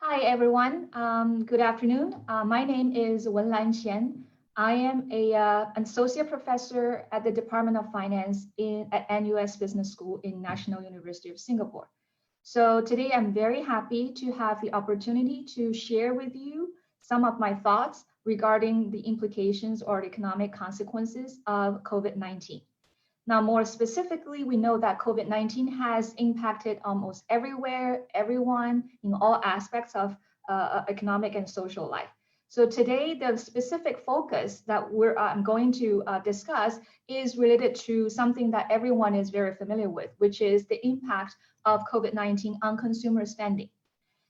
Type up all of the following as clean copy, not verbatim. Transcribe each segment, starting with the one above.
Hi, everyone. Good afternoon. My name is Wenlan Qian. I am an associate professor at the Department of Finance at NUS Business School in National University of Singapore. So today I'm very happy to have the opportunity to share with you some of my thoughts regarding the implications or economic consequences of COVID-19. Now, more specifically, we know that COVID-19 has impacted almost everywhere, everyone in all aspects of economic and social life. So today, the specific focus that I'm going to discuss is related to something that everyone is very familiar with, which is the impact of COVID-19 on consumer spending.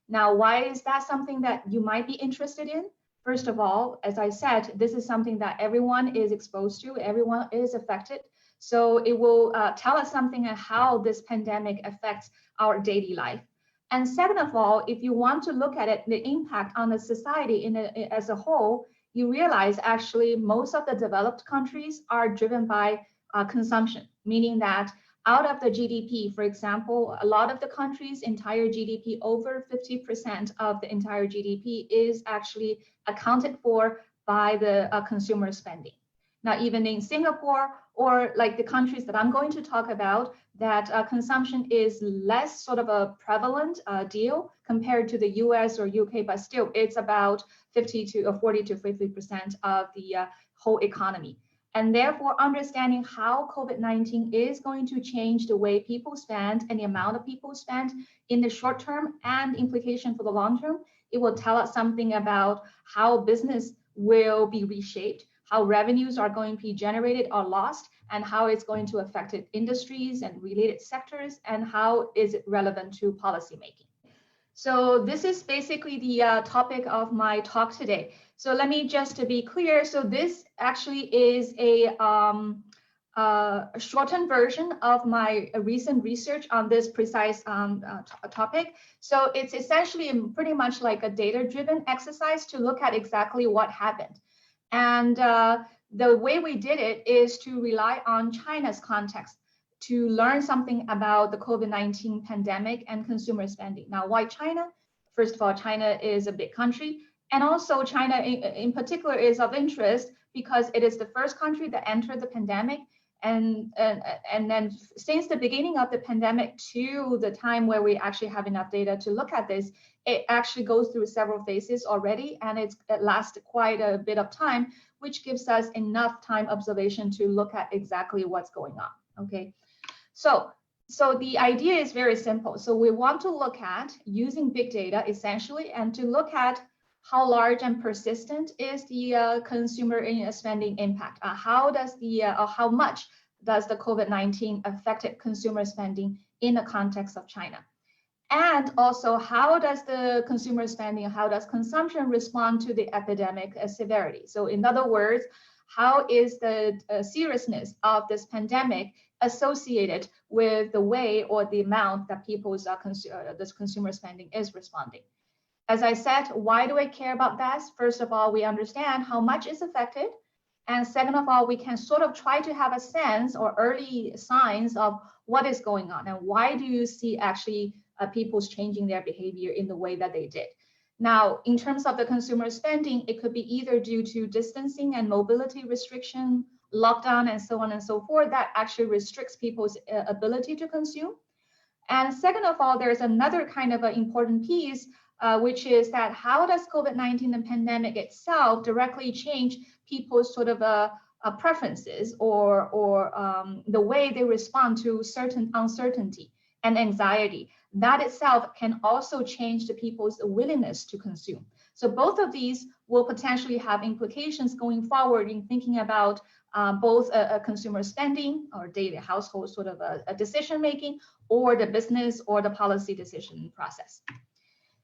Now, why is that something that you might be interested in? First of all, as I said, this is something that everyone is exposed to, everyone is affected. So it will tell us something on how this pandemic affects our daily life. And second of all, if you want to look at it, the impact on the society as a whole, you realize actually most of the developed countries are driven by consumption, meaning that out of the GDP, for example, a lot of the countries' entire GDP, over 50% of the entire GDP is actually accounted for by the consumer spending. Now, even in Singapore, or like the countries that I'm going to talk about, that consumption is less sort of a prevalent deal compared to the US or UK, but still it's about 40 to 50% of the whole economy. And therefore, understanding how COVID-19 is going to change the way people spend and the amount of people spend in the short term and implication for the long term, it will tell us something about how business will be reshaped, how revenues are going to be generated or lost, and how it's going to affect industries and related sectors, and how is it relevant to policymaking. So this is basically the topic of my talk today. So let me just to be clear. So this actually is a shortened version of my recent research on this precise topic. So it's essentially pretty much like a data-driven exercise to look at exactly what happened. And the way we did it is to rely on China's context to learn something about the COVID-19 pandemic and consumer spending. Now, why China? First of all, China is a big country. And also China in particular is of interest because it is the first country that entered the pandemic. And then since the beginning of the pandemic to the time where we actually have enough data to look at this, it actually goes through several phases already, and it lasts quite a bit of time, which gives us enough time observation to look at exactly what's going on, okay? So the idea is very simple. So we want to look at using big data essentially, and to look at how large and persistent is the consumer spending impact? How much does the COVID-19 affected consumer spending in the context of China? And also, how does the consumer spending, how does consumption respond to the epidemic severity? So in other words, how is the seriousness of this pandemic associated with the way or the amount that people's this consumer spending is responding? As I said, why do I care about that? First of all, we understand how much is affected. And second of all, we can sort of try to have a sense or early signs of what is going on and why do you see actually people's changing their behavior in the way that they did. Now, in terms of the consumer spending, it could be either due to distancing and mobility restriction, lockdown, and so on and so forth, that actually restricts people's ability to consume. And second of all, there's another kind of an important piece, which is that how does COVID-19 and pandemic itself directly change people's sort of preferences or the way they respond to certain uncertainty and anxiety. That itself can also change the people's willingness to consume. So both of these will potentially have implications going forward in thinking about both a consumer spending or daily household sort of a decision making, or the business or the policy decision process.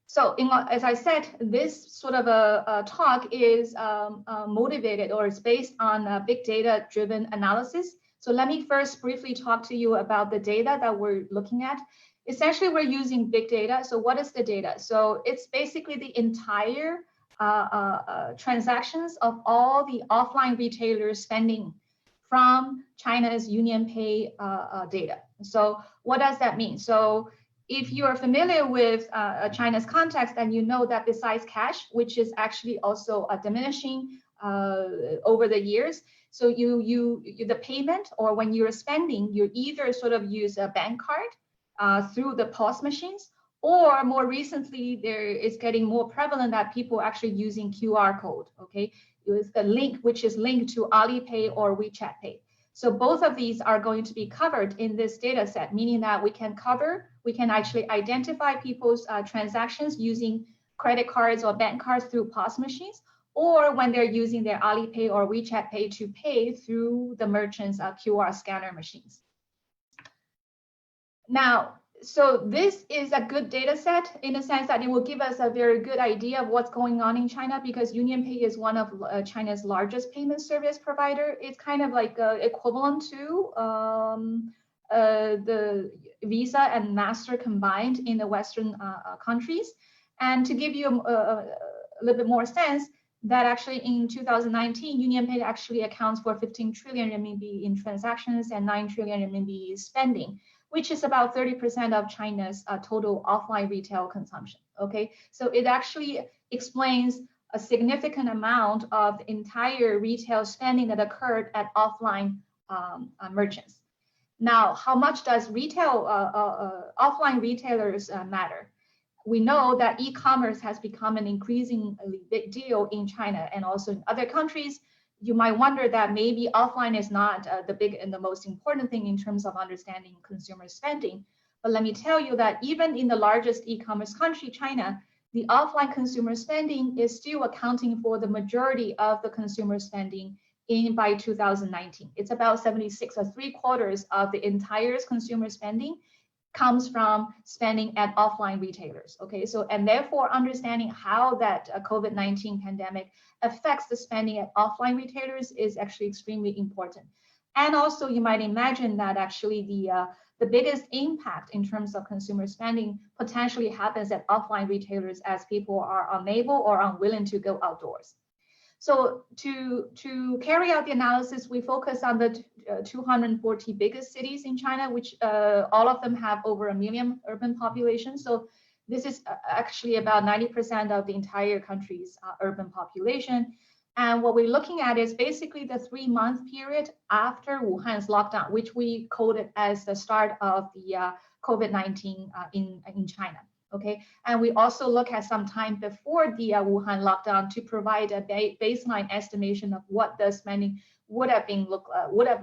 So as I said, this sort of a talk is motivated or is based on big data driven analysis. So let me first briefly talk to you about the data that we're looking at. Essentially, we're using big data. So what is the data? So it's basically the entire transactions of all the offline retailers spending from China's UnionPay data. So what does that mean? So if you are familiar with China's context, then you know that besides cash, which is actually also diminishing over the years, so the payment, or when you're spending, you either sort of use a bank card through the POS machines, or more recently, there is getting more prevalent that people are actually using QR code, okay? With the link, which is linked to Alipay or WeChat Pay. So both of these are going to be covered in this data set, meaning that we can actually identify people's transactions using credit cards or bank cards through POS machines, or when they're using their Alipay or WeChat Pay to pay through the merchant's QR scanner machines. Now, so this is a good data set in the sense that it will give us a very good idea of what's going on in China, because UnionPay is one of China's largest payment service provider. It's kind of like equivalent to the Visa and Master combined in the Western countries. And to give you a little bit more sense, that actually in 2019, UnionPay actually accounts for 15 trillion RMB in transactions and 9 trillion RMB spending, which is about 30% of China's total offline retail consumption, okay? So it actually explains a significant amount of the entire retail spending that occurred at offline merchants. Now, how much does offline retailers matter? We know that e-commerce has become an increasingly big deal in China and also in other countries. You might wonder that maybe offline is not the big and the most important thing in terms of understanding consumer spending. But let me tell you that even in the largest e-commerce country, China, the offline consumer spending is still accounting for the majority of the consumer spending by 2019. It's about 76 or 3/4 of the entire consumer spending comes from spending at offline retailers, okay? So, and therefore understanding how that COVID-19 pandemic affects the spending at offline retailers is actually extremely important. And also you might imagine that actually the biggest impact in terms of consumer spending potentially happens at offline retailers as people are unable or unwilling to go outdoors. So to carry out the analysis, we focus on the 240 biggest cities in China, which all of them have over 1 million urban population. So this is actually about 90% of the entire country's urban population. And what we're looking at is basically the 3-month period after Wuhan's lockdown, which we coded as the start of the COVID-19 in China. Okay, and we also look at some time before the Wuhan lockdown to provide a baseline estimation of what the spending would have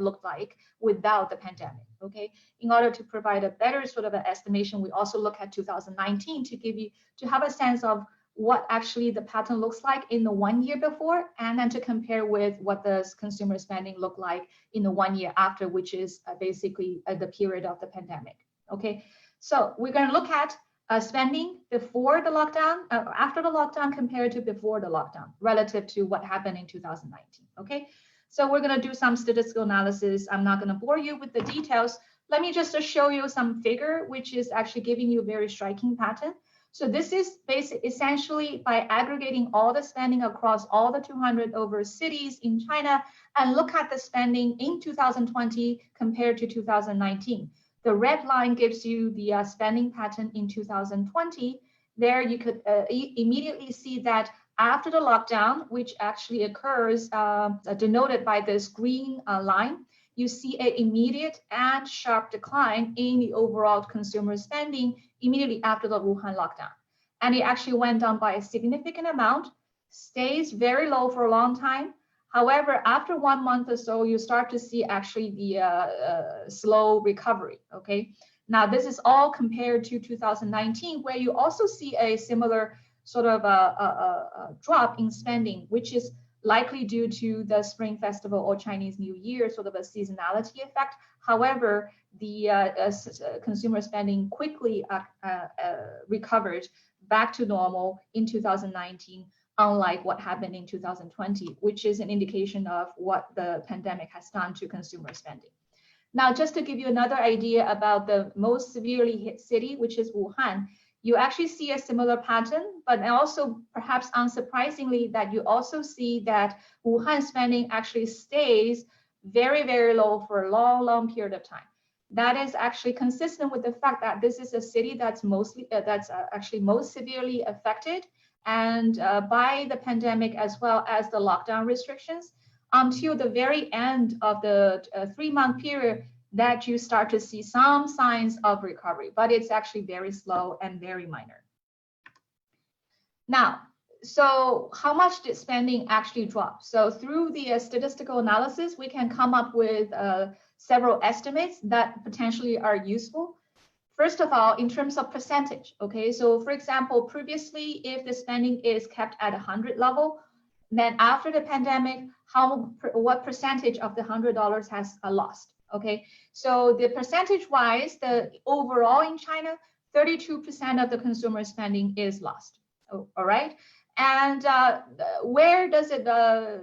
looked like without the pandemic. Okay, in order to provide a better sort of an estimation, we also look at 2019 to have a sense of what actually the pattern looks like in the 1 year before, and then to compare with what the consumer spending looked like in the 1 year after, which is basically the period of the pandemic. Okay, so we're going to look at spending before the lockdown, after the lockdown compared to before the lockdown relative to what happened in 2019, okay? So we're gonna do some statistical analysis. I'm not gonna bore you with the details. Let me just show you some figure, which is actually giving you a very striking pattern. So this is essentially by aggregating all the spending across all the 200 over cities in China and look at the spending in 2020 compared to 2019. The red line gives you the spending pattern in 2020. There you could immediately see that after the lockdown, which actually occurs denoted by this green line, you see an immediate and sharp decline in the overall consumer spending immediately after the Wuhan lockdown. And it actually went down by a significant amount, stays very low for a long time. However, after 1 month or so, you start to see actually the slow recovery, okay? Now, this is all compared to 2019, where you also see a similar sort of a drop in spending, which is likely due to the Spring Festival or Chinese New Year, sort of a seasonality effect. However, the consumer spending quickly recovered back to normal in 2019, unlike what happened in 2020, which is an indication of what the pandemic has done to consumer spending. Now, just to give you another idea about the most severely hit city, which is Wuhan, you actually see a similar pattern, but also perhaps unsurprisingly that you also see that Wuhan spending actually stays very, very low for a long, long period of time. that is actually consistent with the fact that this is a city that's actually most severely affected and by the pandemic as well as the lockdown restrictions until the very end of the 3-month period that you start to see some signs of recovery, but it's actually very slow and very minor. Now, so how much did spending actually drop? So through the statistical analysis, we can come up with several estimates that potentially are useful. First of all, in terms of percentage, okay? So for example, previously, if the spending is kept at 100 level, then after the pandemic, what percentage of the $100 has lost, okay? So the percentage-wise, the overall in China, 32% of the consumer spending is lost, all right? And where does it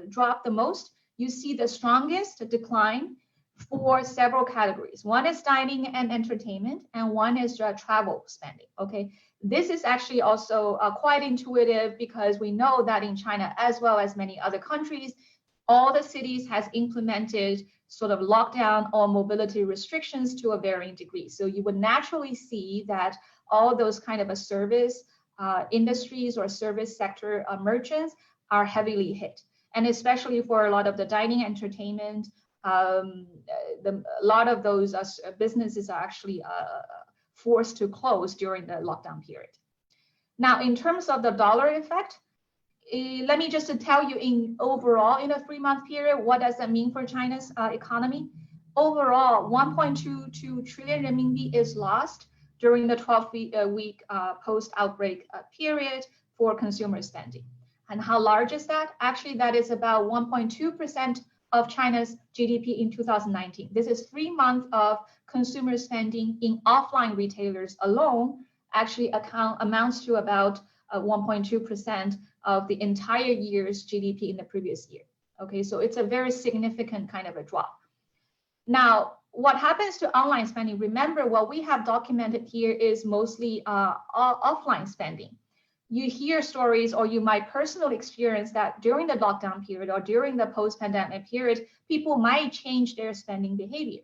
drop the most? You see the strongest decline for several categories. One is dining and entertainment, and one is travel spending, okay? This is actually also quite intuitive because we know that in China, as well as many other countries, all the cities has implemented sort of lockdown or mobility restrictions to a varying degree. So you would naturally see that all those kind of a service industries or service sector merchants are heavily hit. And especially for a lot of the dining entertainment, a lot of those businesses are actually forced to close during the lockdown period. Now, in terms of the dollar effect, let me just tell you in overall in a 3-month period, what does that mean for China's economy? Overall, 1.22 trillion renminbi is lost during the 12-week post-outbreak period for consumer spending. And how large is that? Actually, that is about 1.2% of China's GDP in 2019. This is 3 months of consumer spending in offline retailers alone, actually amounts to about 1.2% of the entire year's GDP in the previous year. Okay, so it's a very significant kind of a drop. Now, what happens to online spending? Remember, what we have documented here is mostly offline spending. You hear stories, or you might personally experience that during the lockdown period or during the post-pandemic period, people might change their spending behavior.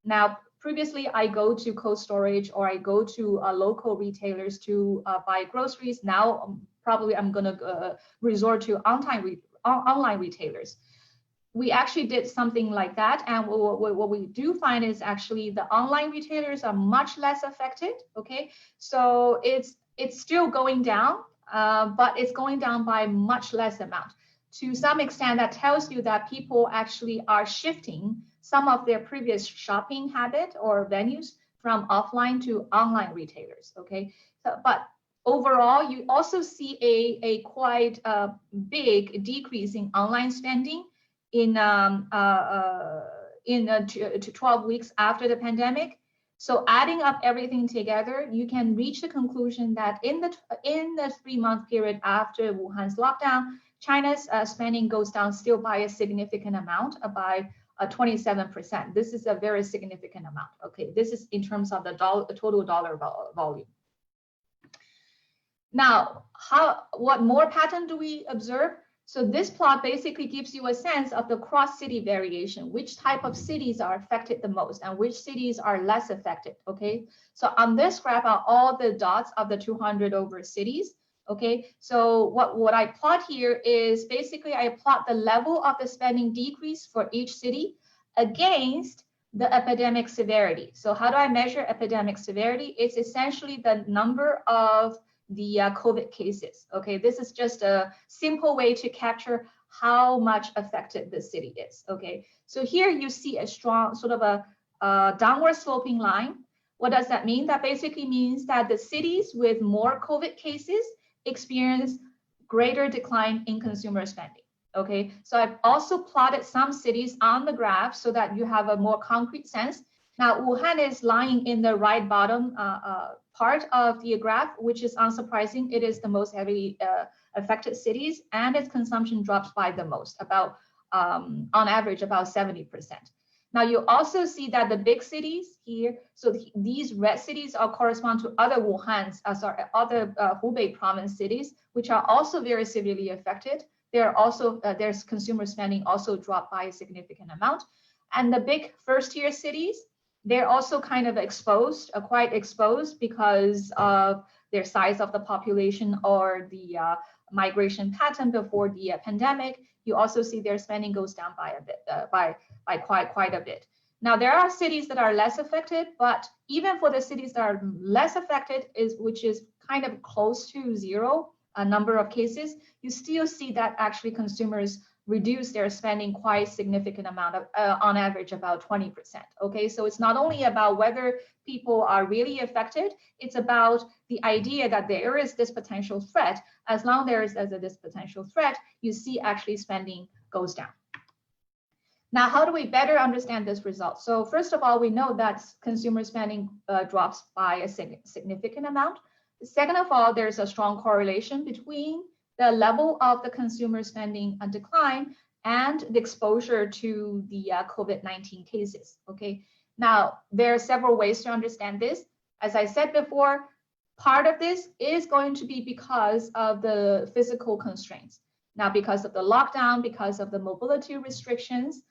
Now, previously, I go to cold storage or I go to local retailers to buy groceries. Now, probably I'm going to resort to online retailers. We actually did something like that, and what we do find is actually the online retailers are much less affected. Okay, so it's still going down, but it's going down by much less amount. To some extent, that tells you that people actually are shifting some of their previous shopping habit or venues from offline to online retailers. Okay, so, but overall, you also see a quite big decrease in online spending in 12 weeks after the pandemic. So adding up everything together, you can reach the conclusion that in the 3-month period after Wuhan's lockdown, China's spending goes down still by a significant amount, by 27%. This is a very significant amount. Okay, this is in terms of the total dollar volume. Now, what more pattern do we observe? So this plot basically gives you a sense of the cross-city variation, which type of cities are affected the most and which cities are less affected, okay? So on this graph are all the dots of the 200 over cities, okay? So what I plot here is basically I plot the level of the spending decrease for each city against the epidemic severity. So how do I measure epidemic severity? It's essentially the number of the COVID cases. Okay, this is just a simple way to capture how much affected the city is. Okay, so here you see a strong sort of a downward sloping line. What does that mean? That basically means that the cities with more COVID cases experience greater decline in consumer spending. Okay, so I've also plotted some cities on the graph so that you have a more concrete sense. Now, Wuhan is lying in the right bottom part of the graph, which is unsurprising. It is the most heavily affected cities, and its consumption drops by the most, about on average about 70%. Now, you also see that the big cities here, so these red cities are correspond to other other Hubei province cities, which are also very severely affected. They're also their consumer spending also dropped by a significant amount, and the big first-tier cities, they're also kind of exposed, quite exposed because of their size of the population or the migration pattern before the pandemic. You also see their spending goes down by a bit, by quite a bit. Now, there are cities that are less affected, but even for the cities that are less affected, which is kind of close to zero, a number of cases, you still see that actually consumers reduce their spending quite significant amount of, on average, about 20%. Okay, so it's not only about whether people are really affected, it's about the idea that there is this potential threat. As long as there is this potential threat, you see actually spending goes down. Now, how do we better understand this result? So first of all, we know that consumer spending drops by a significant amount. Second of all, there's a strong correlation between the level of the consumer spending decline and the exposure to the COVID-19 cases. Okay. Now, there are several ways to understand this. As I said before, part of this is going to be because of the physical constraints. Now, because of the lockdown, because of the mobility restrictions,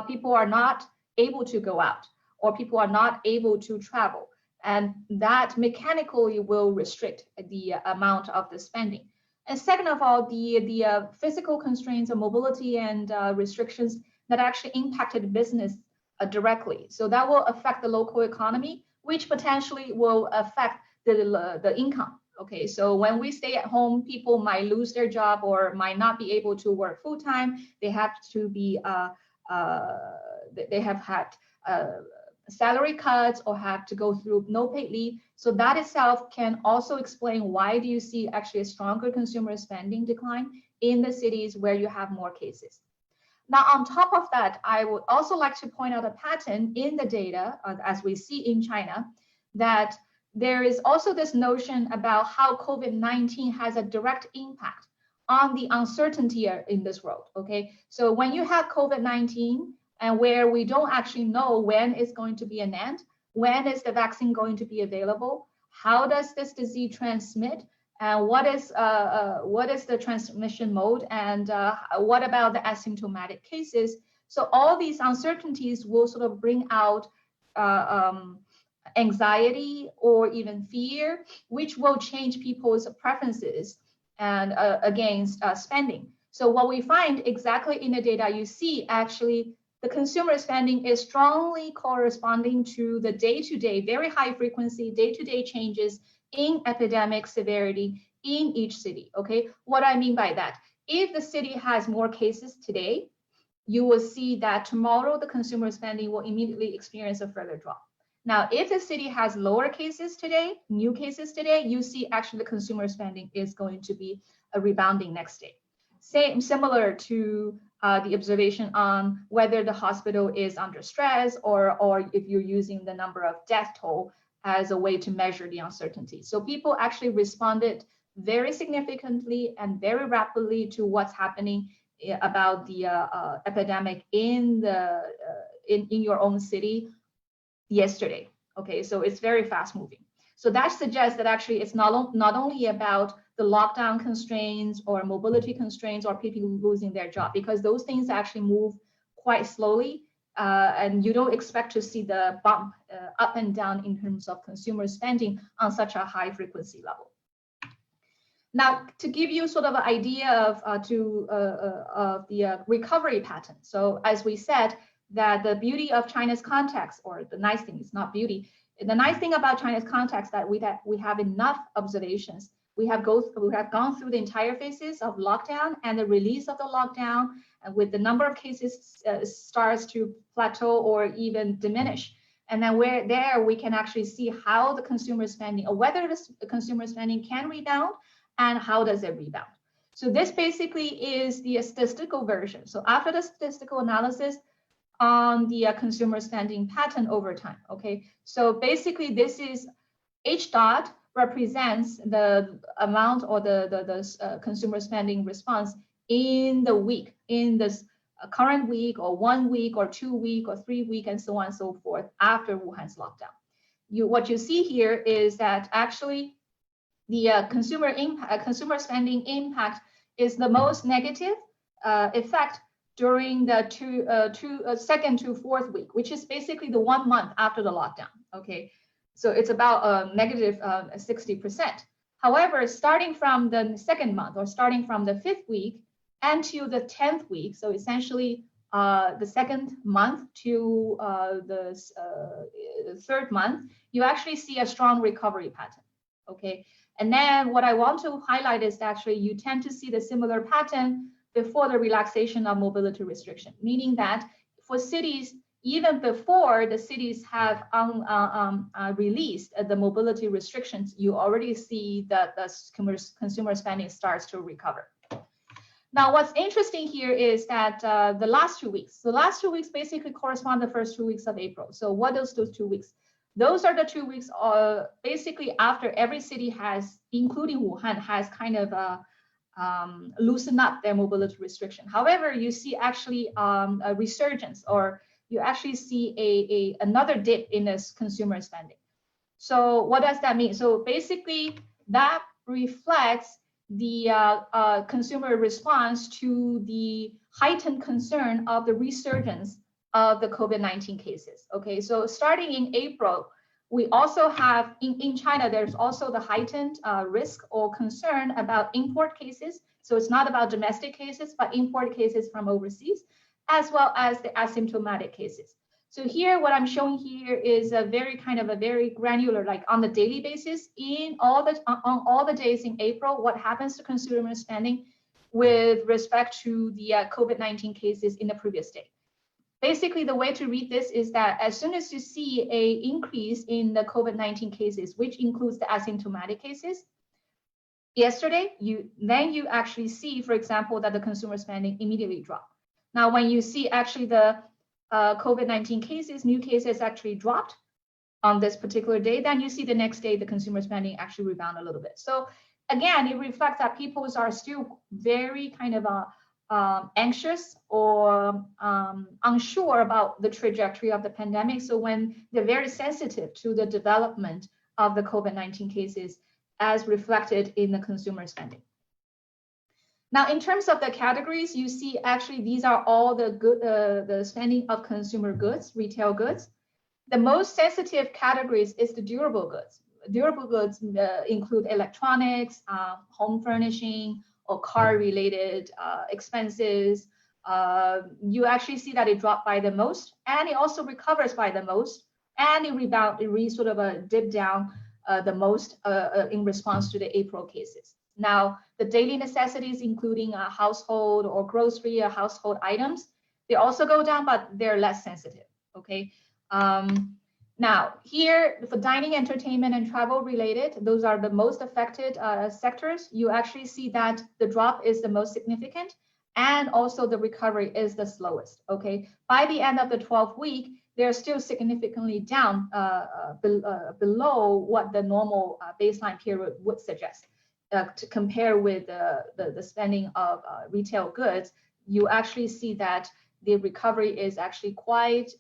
people are not able to go out, or people are not able to travel. And that mechanically will restrict the amount of the spending. And second of all, the physical constraints of mobility and restrictions that actually impacted business directly. So that will affect the local economy, which potentially will affect the income. Okay, so when we stay at home, people might lose their job or might not be able to work full time. They have to be they have had salary cuts or have to go through no paid leave. So that itself can also explain why do you see actually a stronger consumer spending decline in the cities where you have more cases. Now, on top of that, I would also like to point out a pattern in the data, as we see in China, that there is also this notion about how COVID-19 has a direct impact on the uncertainty in this world. Okay, so when you have COVID-19 and where we don't actually know when it's going to be an end, when is the vaccine going to be available, how does this disease transmit, and what is the transmission mode, and what about the asymptomatic cases? So all these uncertainties will sort of bring out anxiety or even fear, which will change people's preferences and against spending. So what we find exactly in the data, you see actually the consumer spending is strongly corresponding to the day-to-day, very high frequency, day-to-day changes in epidemic severity in each city. Okay, what I mean by that, if the city has more cases today, you will see that tomorrow the consumer spending will immediately experience a further drop. Now, if the city has lower cases today, new cases today, you see actually the consumer spending is going to be a rebounding next day. Similar to the observation on whether the hospital is under stress or if you're using the number of death toll as a way to measure the uncertainty. So people actually responded very significantly and very rapidly to what's happening about the epidemic in your own city yesterday. Okay, so it's very fast moving. So that suggests that actually it's not only about the lockdown constraints or mobility constraints or people losing their job, because those things actually move quite slowly, and you don't expect to see the bump up and down in terms of consumer spending on such a high frequency level. Now, to give you sort of an idea of the recovery pattern. So as we said, that the beauty of China's context, or the nice thing, it's not beauty. The nice thing about China's context that we have enough observations. We have gone through the entire phases of lockdown and the release of the lockdown, and with the number of cases starts to plateau or even diminish. And then we can actually see how the consumer spending, or whether the consumer spending can rebound, and how does it rebound. So this basically is the statistical version. So after the statistical analysis on the consumer spending pattern over time. Okay, so basically this is H dot represents the amount or the consumer spending response in the week, in this current week or 1 week or 2 week or 3 week and so on and so forth after Wuhan's lockdown. What you see here is that actually the consumer spending impact is the most negative effect during the second to fourth week, which is basically the 1 month after the lockdown. Okay, so it's about negative 60%. However, starting from the second month or starting from the 5th week until the 10th week, so essentially the second month to the 3rd month, you actually see a strong recovery pattern. Okay, and then what I want to highlight is actually you tend to see the similar pattern before the relaxation of mobility restriction, meaning that for cities, even before the cities have released the mobility restrictions, you already see that the consumer spending starts to recover. Now, what's interesting here is that the last 2 weeks, the last 2 weeks basically correspond to the first 2 weeks of April. So what are those 2 weeks? Those are the 2 weeks basically after every city has, including Wuhan, has kind of loosened up their mobility restriction. However, you see actually a resurgence, or you actually see another dip in this consumer spending. So what does that mean? So basically that reflects the consumer response to the heightened concern of the resurgence of the COVID-19 cases. Okay, so starting in April, we also have in China, there's also the heightened risk or concern about import cases. So it's not about domestic cases, but import cases from overseas, as well as the asymptomatic cases. So here, what I'm showing here is a very very granular, like on the daily basis, on all the days in April, what happens to consumer spending with respect to the COVID-19 cases in the previous day. Basically, the way to read this is that as soon as you see an increase in the COVID-19 cases, which includes the asymptomatic cases, yesterday, you actually see, for example, that the consumer spending immediately dropped. Now, when you see actually the COVID-19 cases, new cases actually dropped on this particular day, then you see the next day the consumer spending actually rebound a little bit. So again, it reflects that people are still very kind of anxious or unsure about the trajectory of the pandemic. So when they're very sensitive to the development of the COVID-19 cases as reflected in the consumer spending. Now, in terms of the categories, you see actually these are all the spending of consumer goods, retail goods. The most sensitive categories is the durable goods. Durable goods include electronics, home furnishing, or car-related expenses. You actually see that it dropped by the most, and it also recovers by the most, and it sort of dip down the most in response to the April cases. Now, the daily necessities, including household or grocery or household items, they also go down, but they're less sensitive, okay? Now, here for dining, entertainment, and travel related, those are the most affected sectors. You actually see that the drop is the most significant, and also the recovery is the slowest, okay? By the end of the 12th week, they're still significantly down below what the normal baseline period would suggest. To compare with the spending of retail goods, you actually see that the recovery is actually quite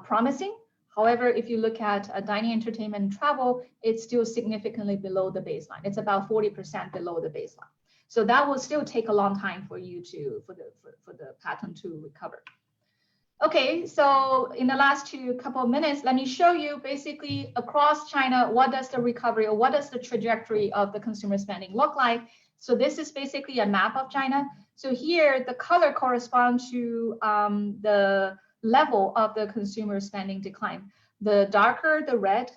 promising. However, if you look at dining, entertainment, and travel, it's still significantly below the baseline. It's about 40% below the baseline. So that will still take a long time for you for the pattern to recover. Okay, so in the last couple of minutes, let me show you basically across China, what does the recovery or what does the trajectory of the consumer spending look like? So this is basically a map of China. So here, the color corresponds to the level of the consumer spending decline. The darker the red,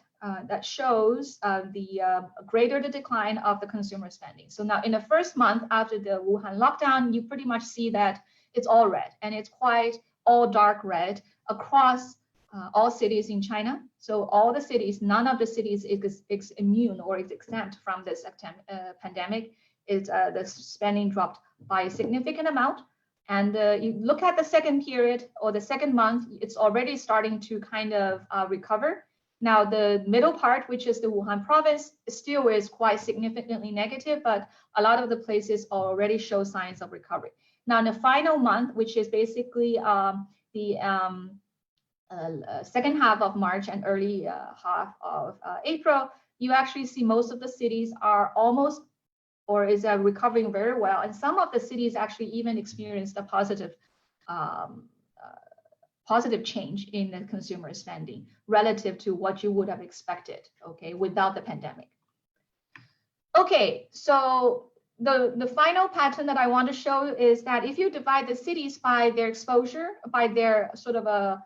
that shows the greater the decline of the consumer spending. So now in the first month after the Wuhan lockdown, you pretty much see that it's all red, and it's quite all dark red across all cities in China. So all the cities, none of the cities is immune or is exempt from this pandemic. The spending dropped by a significant amount. And you look at the second period or the second month, it's already starting to kind of recover. Now the middle part, which is the Wuhan province, still is quite significantly negative, but a lot of the places already show signs of recovery. Now, in the final month, which is basically the second half of March and early half of April, you actually see most of the cities are almost or is recovering very well. And some of the cities actually even experienced a positive change in the consumer spending relative to what you would have expected, okay, without the pandemic. Okay, so the final pattern that I want to show is that if you divide the cities by their exposure, by their sort of a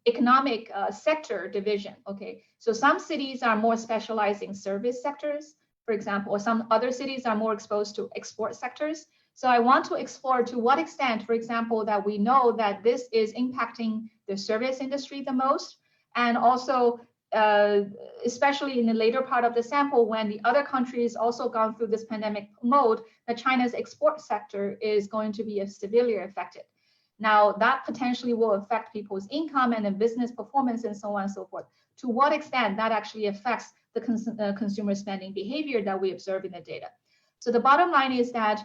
economic sector division, okay, so some cities are more specialized in service sectors, for example, or some other cities are more exposed to export sectors. So I want to explore to what extent, for example, that we know that this is impacting the service industry the most, and also especially in the later part of the sample, when the other countries also gone through this pandemic mode, that China's export sector is going to be severely affected. Now, that potentially will affect people's income and the business performance and so on and so forth. To what extent that actually affects the consumer spending behavior that we observe in the data. So the bottom line is that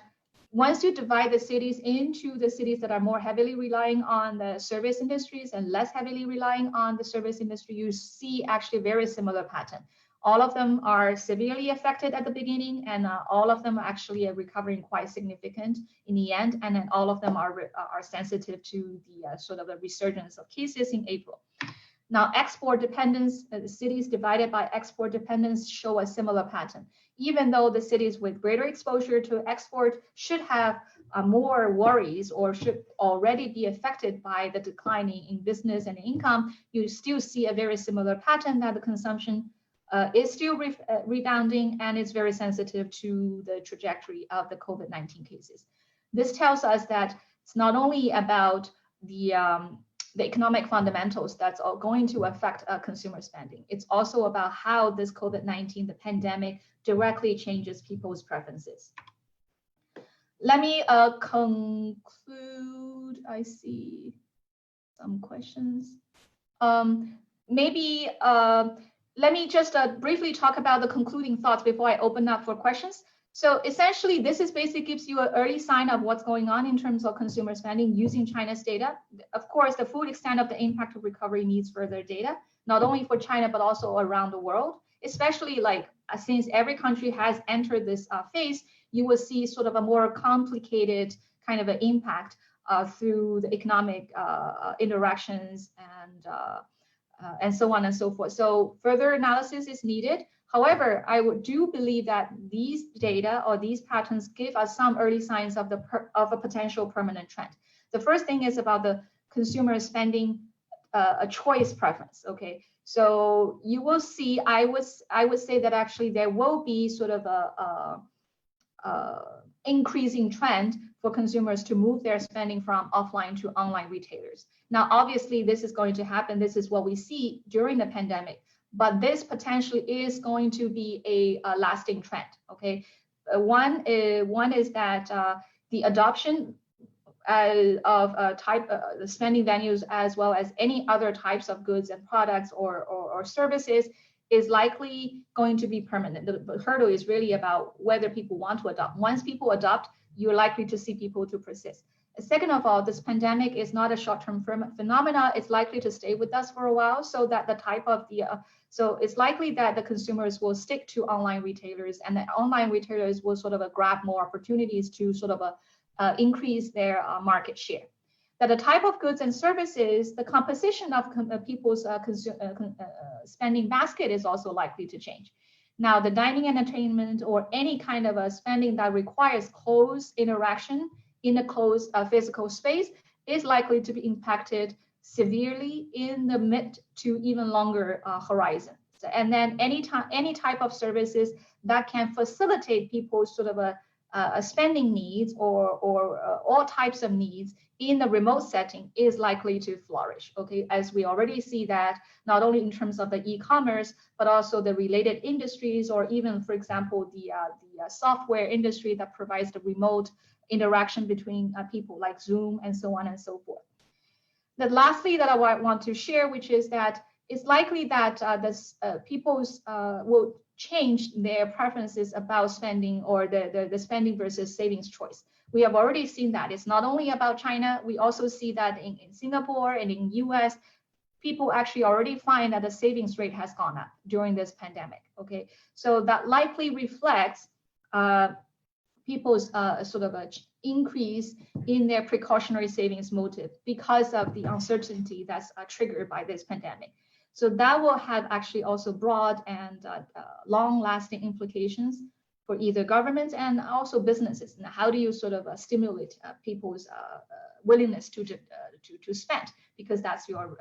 once you divide the cities into the cities that are more heavily relying on the service industries and less heavily relying on the service industry, you see actually a very similar pattern. All of them are severely affected at the beginning, and all of them actually are recovering quite significant in the end, and then all of them are sensitive to the sort of a resurgence of cases in April. Now, export dependence, the cities divided by export dependence show a similar pattern. Even though the cities with greater exposure to export should have more worries or should already be affected by the declining in business and income, you still see a very similar pattern that the consumption is still rebounding and is very sensitive to the trajectory of the COVID-19 cases. This tells us that it's not only about the economic fundamentals that's all going to affect consumer spending. It's also about how this COVID-19, the pandemic, directly changes people's preferences. Let me conclude. I see some questions. Maybe let me just briefly talk about the concluding thoughts before I open up for questions. So essentially, this is basically gives you an early sign of what's going on in terms of consumer spending using China's data. Of course, the full extent of the impact of recovery needs further data, not only for China, but also around the world, especially like since every country has entered this phase, you will see sort of a more complicated kind of an impact through the economic interactions and so on and so forth. So further analysis is needed. However, I do believe that these data or these patterns give us some early signs of a potential permanent trend. The first thing is about the consumer spending a choice preference. Okay, so you will see. I would say that actually there will be sort of a increasing trend for consumers to move their spending from offline to online retailers. Now, obviously, this is going to happen. This is what we see during the pandemic. But this potentially is going to be a lasting trend. Okay, one is that the adoption of the spending venues as well as any other types of goods and products or services is likely going to be permanent. The hurdle is really about whether people want to adopt. Once people adopt, you're likely to see people to persist. Second of all, this pandemic is not a short-term phenomena. It's likely to stay with us for a while, so that the type of the so it's likely that the consumers will stick to online retailers, and the online retailers will sort of grab more opportunities to sort of increase their market share. That the type of goods and services, the composition of people's spending basket is also likely to change. Now, the dining and entertainment or any kind of a spending that requires close interaction in a closed physical space is likely to be impacted severely in the mid to even longer horizon. So, and then any type of services that can facilitate people's sort of a spending needs or all types of needs in the remote setting is likely to flourish. Okay, as we already see that not only in terms of the e-commerce, but also the related industries, or even, for example, the software industry that provides the remote interaction between people like Zoom and so on and so forth. The lastly that I want to share, which is that it's likely that people's will change their preferences about spending or the spending versus savings choice. We have already seen that. It's not only about China, we also see that in Singapore and in US, people actually already find that the savings rate has gone up during this pandemic, okay? So that likely reflects people's sort of a increase in their precautionary savings motive because of the uncertainty that's triggered by this pandemic. So that will have actually also broad and long-lasting implications for either governments and also businesses. And how do you sort of stimulate people's willingness to spend, because that's your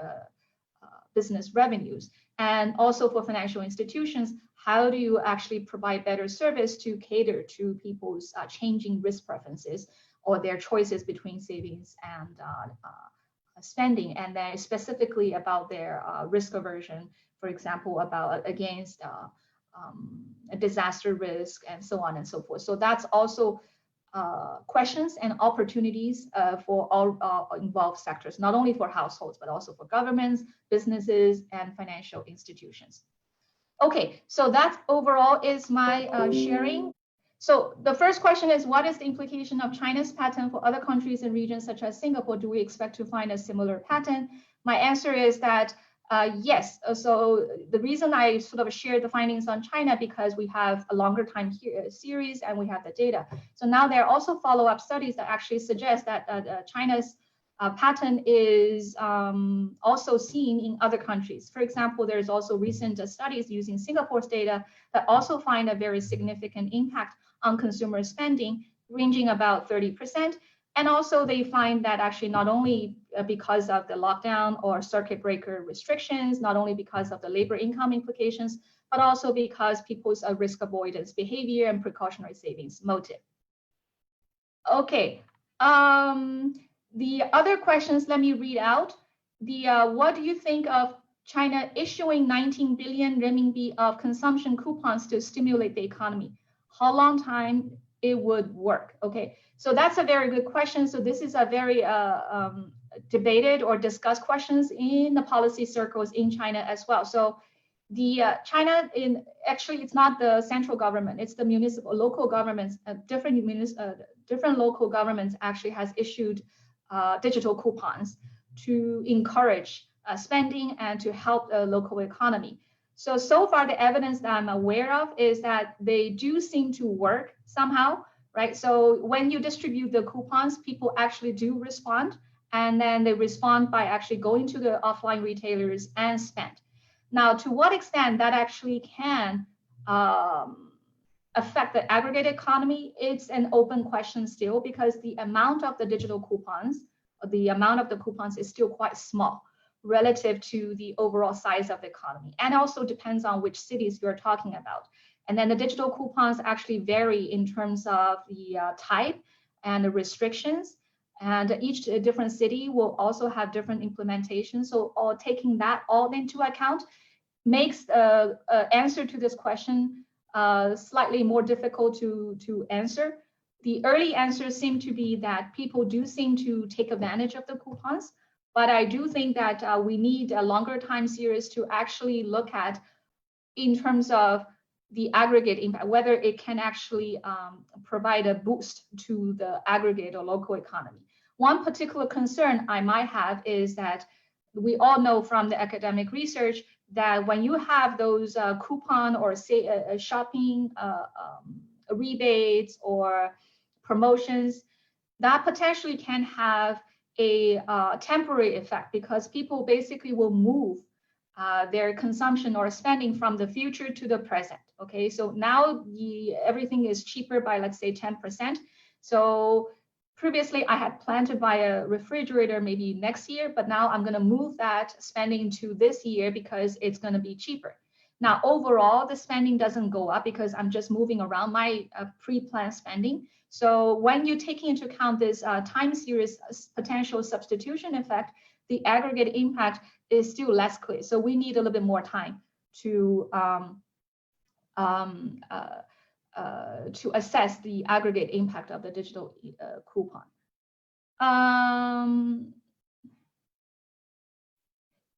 business revenues. And also for financial institutions, how do you actually provide better service to cater to people's changing risk preferences or their choices between savings and spending, and then specifically about their risk aversion, for example, about against a disaster risk and so on and so forth. So that's also questions and opportunities for all involved sectors, not only for households, but also for governments, businesses, and financial institutions. Okay, so that overall is my sharing. So the first question is, what is the implication of China's pattern for other countries and regions such as Singapore? Do we expect to find a similar pattern? My answer is that yes. So the reason I sort of shared the findings on China, because we have a longer time series and we have the data. So now there are also follow-up studies that actually suggest that China's pattern is also seen in other countries. For example, there's also recent studies using Singapore's data that also find a very significant impact on consumer spending, ranging about 30%. And also they find that actually not only because of the lockdown or circuit breaker restrictions, not only because of the labor income implications, but also because people's risk avoidance behavior and precautionary savings motive. Okay, the other questions, let me read out. What do you think of China issuing 19 billion renminbi of consumption coupons to stimulate the economy? How long time it would work? Okay, so that's a very good question. So this is a very debated or discussed questions in the policy circles in China as well. So the China, actually it's not the central government, it's the municipal, local governments, different local governments actually has issued digital coupons to encourage spending and to help the local economy. So far the evidence that I'm aware of is that they do seem to work somehow, right? So when you distribute the coupons, people actually do respond, and then they respond by actually going to the offline retailers and spend. Now, to what extent that actually can affect the aggregate economy, it's an open question still, because the amount of the digital coupons, the amount of the coupons is still quite small relative to the overall size of the economy, and also depends on which cities you're talking about. And then the digital coupons actually vary in terms of the type and the restrictions, and each different city will also have different implementations. So taking that all into account makes the answer to this question slightly more difficult to answer. The early answers seem to be that people do seem to take advantage of the coupons, but I do think that we need a longer time series to actually look at in terms of the aggregate impact, whether it can actually provide a boost to the aggregate or local economy. One particular concern I might have is that we all know from the academic research that when you have those coupon or say shopping rebates or promotions, that potentially can have a temporary effect, because people basically will move their consumption or spending from the future to the present. Okay, so now everything is cheaper by, let's say, 10%. So previously I had planned to buy a refrigerator maybe next year, but now I'm going to move that spending to this year because it's going to be cheaper. Now, overall, the spending doesn't go up because I'm just moving around my pre-planned spending. So when you're taking into account this time series potential substitution effect, the aggregate impact is still less clear. So we need a little bit more time to assess the aggregate impact of the digital coupon.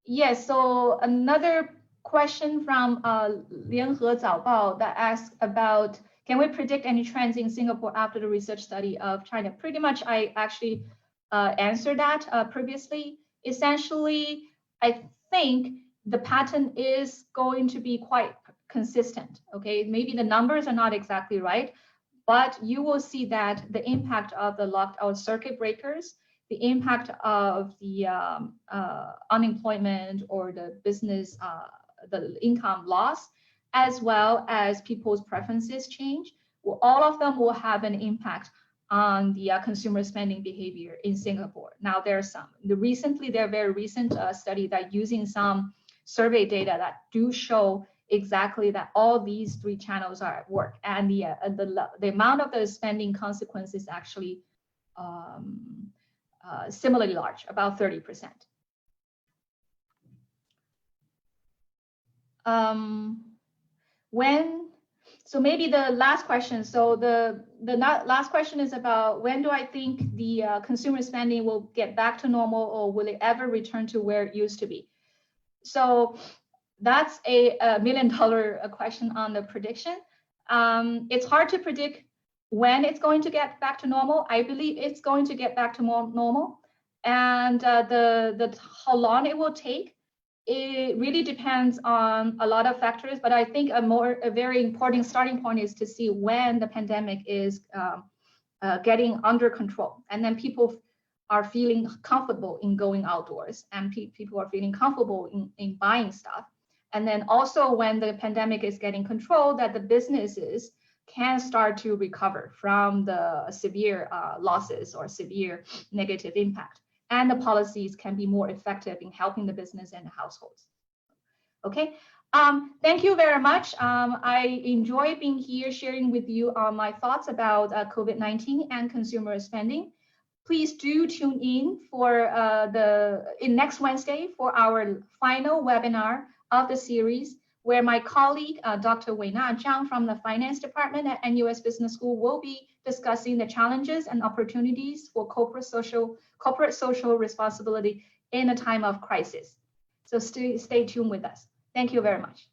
Yes, so another question from Lianhe Zaobao that asks about, can we predict any trends in Singapore after the research study of China? Pretty much I actually answered that previously. Essentially, I think the pattern is going to be quite consistent. Okay, maybe the numbers are not exactly right, but you will see that the impact of the lockdown circuit breakers, the impact of the unemployment or the business, the income loss, as well as people's preferences change, well, all of them will have an impact on the consumer spending behavior in Singapore. Now, there are some, there are very recent study that using some survey data that do show exactly that all these three channels are at work, and the amount of the spending consequence is actually similarly large, about 30%. So maybe the last question. So the last question is about when do I think the consumer spending will get back to normal, or will it ever return to where it used to be? So that's a $1 million question on the prediction. It's hard to predict when it's going to get back to normal. I believe it's going to get back to more normal, and how long it will take, it really depends on a lot of factors. But I think a very important starting point is to see when the pandemic is getting under control, and then people are feeling comfortable in going outdoors, and people are feeling comfortable in buying stuff. And then also when the pandemic is getting controlled, that the businesses can start to recover from the severe losses or severe negative impact. And the policies can be more effective in helping the business and the households. Okay, thank you very much. I enjoy being here sharing with you my thoughts about COVID-19 and consumer spending. Please do tune in for next Wednesday for our final webinar of the series, where my colleague, Dr. Weina Zhang from the Finance Department at NUS Business School will be discussing the challenges and opportunities for corporate social responsibility in a time of crisis. So stay tuned with us. Thank you very much.